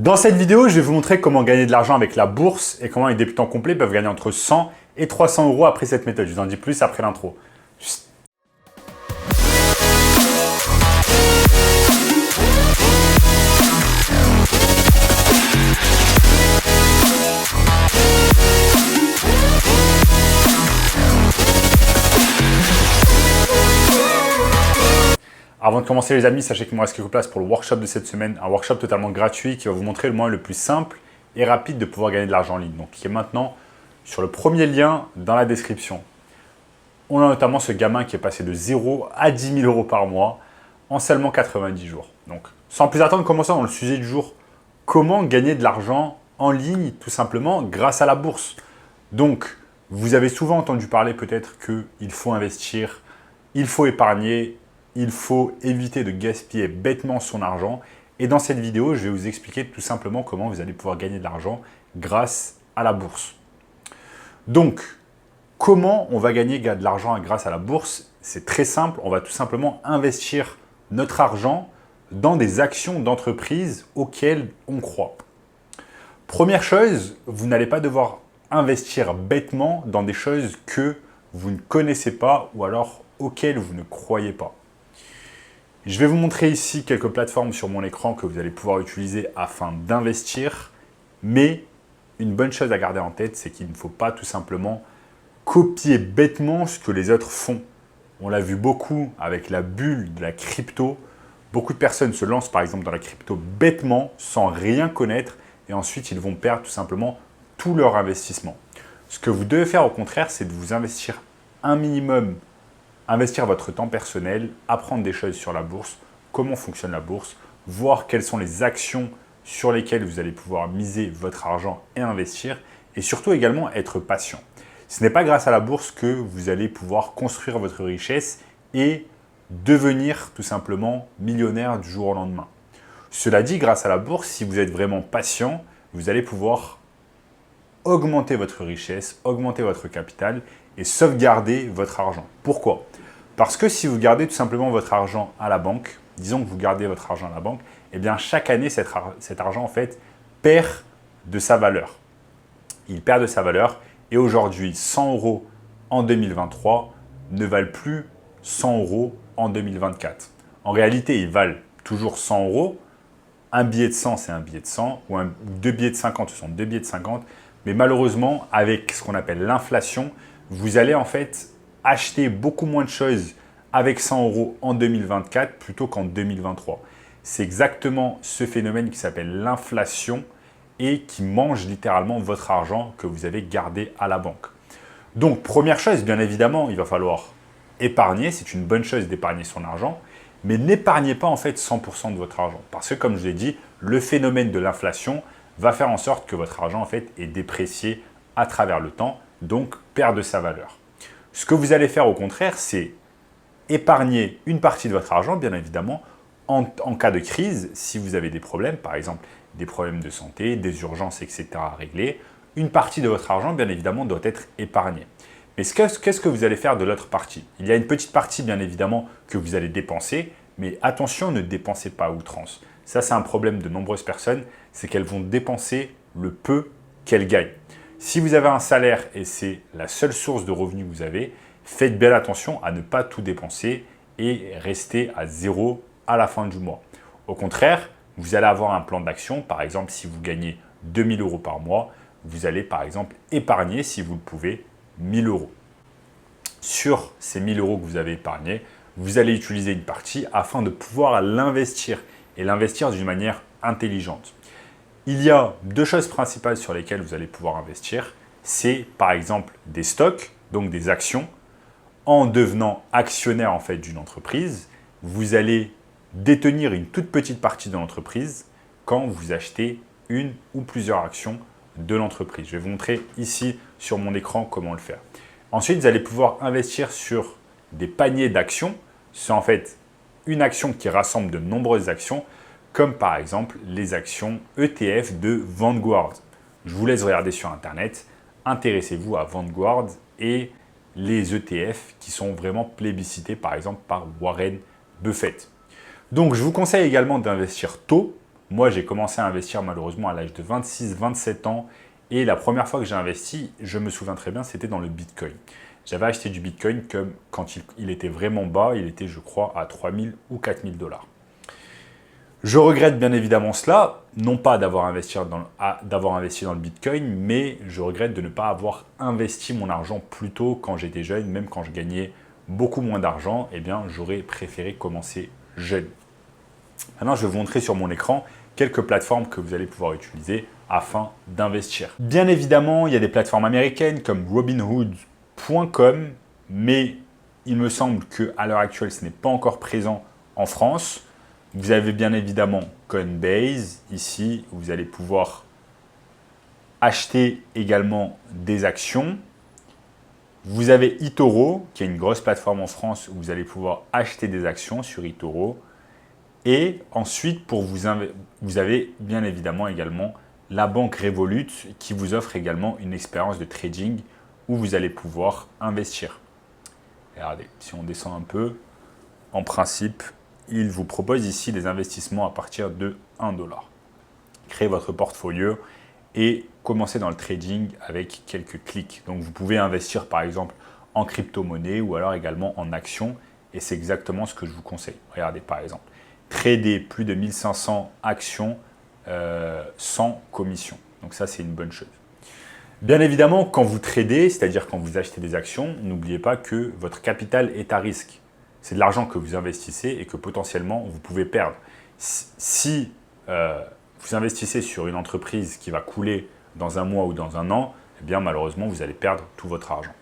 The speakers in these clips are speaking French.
Dans cette vidéo, je vais vous montrer comment gagner de l'argent avec la bourse et comment les débutants complets peuvent gagner entre 100 et 300 euros après cette méthode. Je vous en dis plus après l'intro. Avant de commencer les amis, sachez qu'il me reste quelques places pour le workshop de cette semaine, un workshop totalement gratuit qui va vous montrer le moyen le plus simple et rapide de pouvoir gagner de l'argent en ligne. Donc qui est maintenant sur le premier lien dans la description. On a notamment ce gamin qui est passé de 0 à 10 000 euros par mois en seulement 90 jours. Donc sans plus attendre, commençons dans le sujet du jour. Comment gagner de l'argent en ligne tout simplement grâce à la bourse? Donc vous avez souvent entendu parler peut-être qu'il faut investir, il faut épargner, il faut éviter de gaspiller bêtement son argent. Et dans cette vidéo, je vais vous expliquer tout simplement comment vous allez pouvoir gagner de l'argent grâce à la bourse. Donc, comment on va gagner de l'argent grâce à la bourse? C'est très simple, on va tout simplement investir notre argent dans des actions d'entreprise auxquelles on croit. Première chose, vous n'allez pas devoir investir bêtement dans des choses que vous ne connaissez pas ou alors auxquelles vous ne croyez pas. Je vais vous montrer ici quelques plateformes sur mon écran que vous allez pouvoir utiliser afin d'investir. Mais une bonne chose à garder en tête, c'est qu'il ne faut pas tout simplement copier bêtement ce que les autres font. On l'a vu beaucoup avec la bulle de la crypto. Beaucoup de personnes se lancent par exemple dans la crypto bêtement, sans rien connaître. Et ensuite, ils vont perdre tout simplement tout leur investissement. Ce que vous devez faire au contraire, c'est de vous investir un minimum. Investir votre temps personnel, apprendre des choses sur la bourse, comment fonctionne la bourse, voir quelles sont les actions sur lesquelles vous allez pouvoir miser votre argent et investir, et surtout également être patient. Ce n'est pas grâce à la bourse que vous allez pouvoir construire votre richesse et devenir tout simplement millionnaire du jour au lendemain. Cela dit, grâce à la bourse, si vous êtes vraiment patient, vous allez pouvoir augmenter votre richesse, augmenter votre capital et sauvegarder votre argent. Pourquoi ? Parce que si vous gardez tout simplement votre argent à la banque, disons que vous gardez votre argent à la banque, eh bien chaque année, cet argent en fait perd de sa valeur. Il perd de sa valeur et aujourd'hui, 100 euros en 2023 ne valent plus 100 euros en 2024. En réalité, ils valent toujours 100 euros. Un billet de 100, c'est un billet de 100 ou deux billets de 50, ce sont deux billets de 50. Mais malheureusement, avec ce qu'on appelle l'inflation, vous allez en fait acheter beaucoup moins de choses avec 100 euros en 2024 plutôt qu'en 2023. C'est exactement ce phénomène qui s'appelle l'inflation et qui mange littéralement votre argent que vous avez gardé à la banque. Donc, première chose, bien évidemment, il va falloir épargner. C'est une bonne chose d'épargner son argent, mais n'épargnez pas en fait 100% de votre argent. Parce que comme je l'ai dit, le phénomène de l'inflation va faire en sorte que votre argent en fait est déprécié à travers le temps, donc perd de sa valeur. Ce que vous allez faire au contraire, c'est épargner une partie de votre argent, bien évidemment, en cas de crise, si vous avez des problèmes, par exemple des problèmes de santé, des urgences, etc. à régler, une partie de votre argent, bien évidemment, doit être épargnée. Mais qu'est-ce que vous allez faire de l'autre partie? Il y a une petite partie, bien évidemment, que vous allez dépenser, mais attention, ne dépensez pas à outrance. Ça, c'est un problème de nombreuses personnes, c'est qu'elles vont dépenser le peu qu'elles gagnent. Si vous avez un salaire et c'est la seule source de revenus que vous avez, faites bien attention à ne pas tout dépenser et rester à zéro à la fin du mois. Au contraire, vous allez avoir un plan d'action. Par exemple, si vous gagnez 2 000 euros par mois, vous allez par exemple épargner, si vous le pouvez, 1 000 euros. Sur ces 1 000 euros que vous avez épargnés, vous allez utiliser une partie afin de pouvoir l'investir et l'investir d'une manière intelligente. Il y a deux choses principales sur lesquelles vous allez pouvoir investir. C'est par exemple des stocks, donc des actions. En devenant actionnaire en fait d'une entreprise, vous allez détenir une toute petite partie de l'entreprise quand vous achetez une ou plusieurs actions de l'entreprise. Je vais vous montrer ici sur mon écran comment le faire. Ensuite, vous allez pouvoir investir sur des paniers d'actions. C'est en fait une action qui rassemble de nombreuses actions, comme par exemple les actions ETF de Vanguard. Je vous laisse regarder sur Internet. Intéressez-vous à Vanguard et les ETF qui sont vraiment plébiscités par exemple par Warren Buffett. Donc, je vous conseille également d'investir tôt Moi, j'ai commencé à investir malheureusement à l'âge de 26-27 ans. Et la première fois que j'ai investi, je me souviens très bien, c'était dans le Bitcoin. J'avais acheté du Bitcoin comme quand il était vraiment bas, il était, je crois, à 3000 ou 4000 dollars. Je regrette bien évidemment cela, non pas d'avoir investi dans le Bitcoin, mais je regrette de ne pas avoir investi mon argent plus tôt quand j'étais jeune, même quand je gagnais beaucoup moins d'argent, eh bien j'aurais préféré commencer jeune. Maintenant, je vais vous montrer sur mon écran quelques plateformes que vous allez pouvoir utiliser afin d'investir. Bien évidemment, il y a des plateformes américaines comme Robinhood.com, mais il me semble qu'à l'heure actuelle, ce n'est pas encore présent en France. Vous avez bien évidemment Coinbase, ici, où vous allez pouvoir acheter également des actions. Vous avez eToro, qui est une grosse plateforme en France où vous allez pouvoir acheter des actions sur eToro. Et ensuite, vous avez bien évidemment également la banque Revolut qui vous offre également une expérience de trading où vous allez pouvoir investir. Regardez, si on descend un peu, en principe, il vous propose ici des investissements à partir de 1 $. Créez votre portfolio et commencez dans le trading avec quelques clics. Donc, vous pouvez investir par exemple en crypto-monnaie ou alors également en actions. Et c'est exactement ce que je vous conseille. Regardez par exemple, trader plus de 1500 actions sans commission. Donc ça, c'est une bonne chose. Bien évidemment, quand vous tradez, c'est-à-dire quand vous achetez des actions, n'oubliez pas que votre capital est à risque. C'est de l'argent que vous investissez et que potentiellement, vous pouvez perdre. Si vous investissez sur une entreprise qui va couler dans un mois ou dans un an, eh bien malheureusement, vous allez perdre tout votre argent.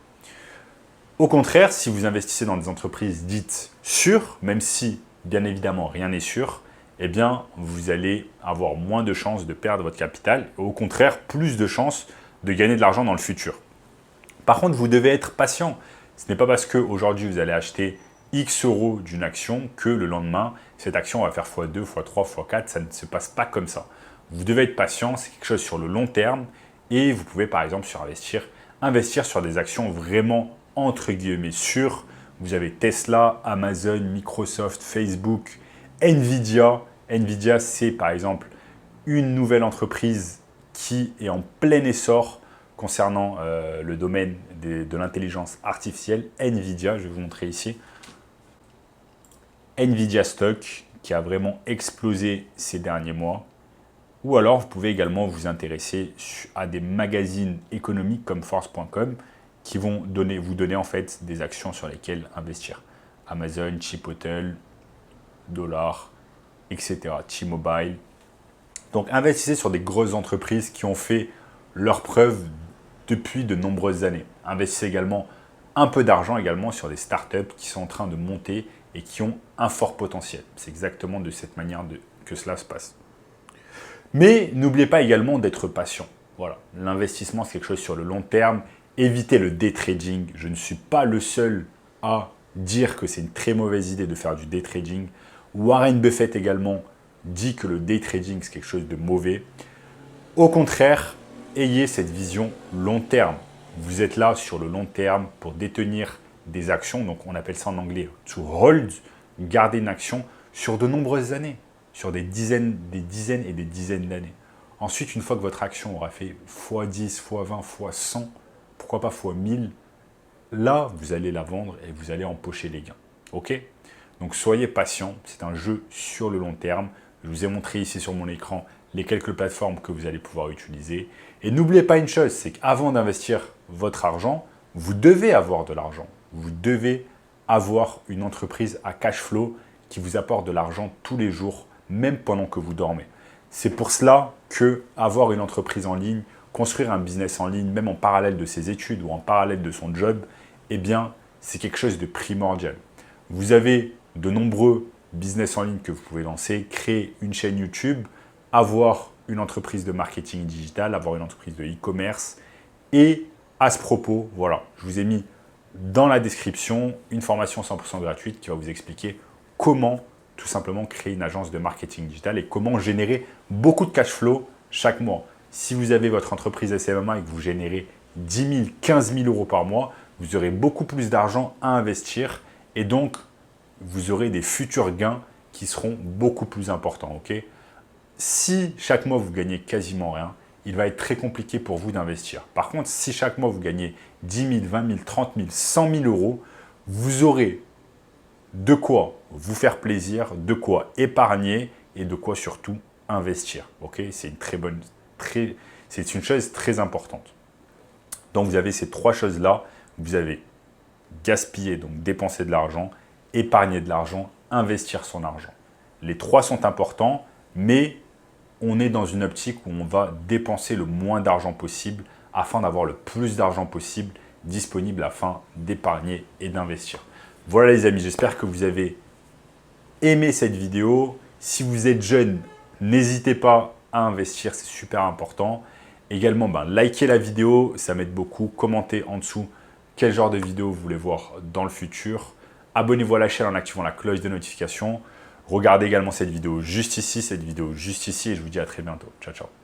Au contraire, si vous investissez dans des entreprises dites sûres, même si bien évidemment rien n'est sûr, eh bien vous allez avoir moins de chances de perdre votre capital et au contraire plus de chances de gagner de l'argent dans le futur. Par contre, vous devez être patient. Ce n'est pas parce qu'aujourd'hui vous allez acheter X euros d'une action que le lendemain, cette action va faire x2, x3, x4. Ça ne se passe pas comme ça. Vous devez être patient, c'est quelque chose sur le long terme et vous pouvez par exemple investir sur des actions vraiment entre guillemets sûres. Vous avez Tesla, Amazon, Microsoft, Facebook, Nvidia. Nvidia, c'est par exemple une nouvelle entreprise qui est en plein essor concernant le domaine de l'intelligence artificielle. Nvidia, je vais vous montrer ici. Nvidia Stock qui a vraiment explosé ces derniers mois. Ou alors, vous pouvez également vous intéresser à des magazines économiques comme Force.com qui vont vous donner en fait des actions sur lesquelles investir. Amazon, Chipotle, Dollar, etc. T-Mobile. Donc, investissez sur des grosses entreprises qui ont fait leurs preuves depuis de nombreuses années. Investissez également un peu d'argent également sur des startups qui sont en train de monter et qui ont un fort potentiel. C'est exactement de cette manière que cela se passe. Mais n'oubliez pas également d'être patient. Voilà, l'investissement, c'est quelque chose sur le long terme. Évitez le day trading. Je ne suis pas le seul à dire que c'est une très mauvaise idée de faire du day trading. Warren Buffett également dit que le day trading, c'est quelque chose de mauvais. Au contraire, ayez cette vision long terme. Vous êtes là sur le long terme pour détenir des actions. Donc, on appelle ça en anglais « to hold », garder une action sur de nombreuses années, sur des dizaines et des dizaines d'années. Ensuite, une fois que votre action aura fait x10, x20, x100, pourquoi pas x1000, là, vous allez la vendre et vous allez empocher les gains. OK? Donc, soyez patient. C'est un jeu sur le long terme. Je vous ai montré ici sur mon écran les quelques plateformes que vous allez pouvoir utiliser. Et n'oubliez pas une chose, c'est qu'avant d'investir votre argent, vous devez avoir de l'argent. Vous devez avoir une entreprise à cash flow qui vous apporte de l'argent tous les jours, même pendant que vous dormez. C'est pour cela que avoir une entreprise en ligne, construire un business en ligne, même en parallèle de ses études ou en parallèle de son job, eh bien, c'est quelque chose de primordial. Vous avez de nombreux business en ligne que vous pouvez lancer, créer une chaîne YouTube, avoir une entreprise de marketing digital, avoir une entreprise de e-commerce. Et à ce propos, voilà, je vous ai mis dans la description une formation 100% gratuite qui va vous expliquer comment tout simplement créer une agence de marketing digital et comment générer beaucoup de cash flow chaque mois. Si vous avez votre entreprise SMMA et que vous générez 10 000, 15 000 euros par mois, vous aurez beaucoup plus d'argent à investir et donc vous aurez des futurs gains qui seront beaucoup plus importants. Okay, si chaque mois vous gagnez quasiment rien, il va être très compliqué pour vous d'investir. Par contre, si chaque mois vous gagnez 10 000, 20 000, 30 000, 100 000 euros, vous aurez de quoi vous faire plaisir, de quoi épargner et de quoi surtout investir. Okay, c'est une chose très importante. Donc, vous avez ces trois choses-là. Vous avez gaspiller, donc dépenser de l'argent, épargner de l'argent, investir son argent. Les trois sont importants, mais on est dans une optique où on va dépenser le moins d'argent possible afin d'avoir le plus d'argent possible disponible afin d'épargner et d'investir. Voilà les amis, j'espère que vous avez aimé cette vidéo. Si vous êtes jeune, n'hésitez pas à investir, c'est super important. Également, likez la vidéo, ça m'aide beaucoup. Commentez en dessous quel genre de vidéo vous voulez voir dans le futur. Abonnez-vous à la chaîne en activant la cloche de notification. Regardez également cette vidéo juste ici et je vous dis à très bientôt. Ciao, ciao.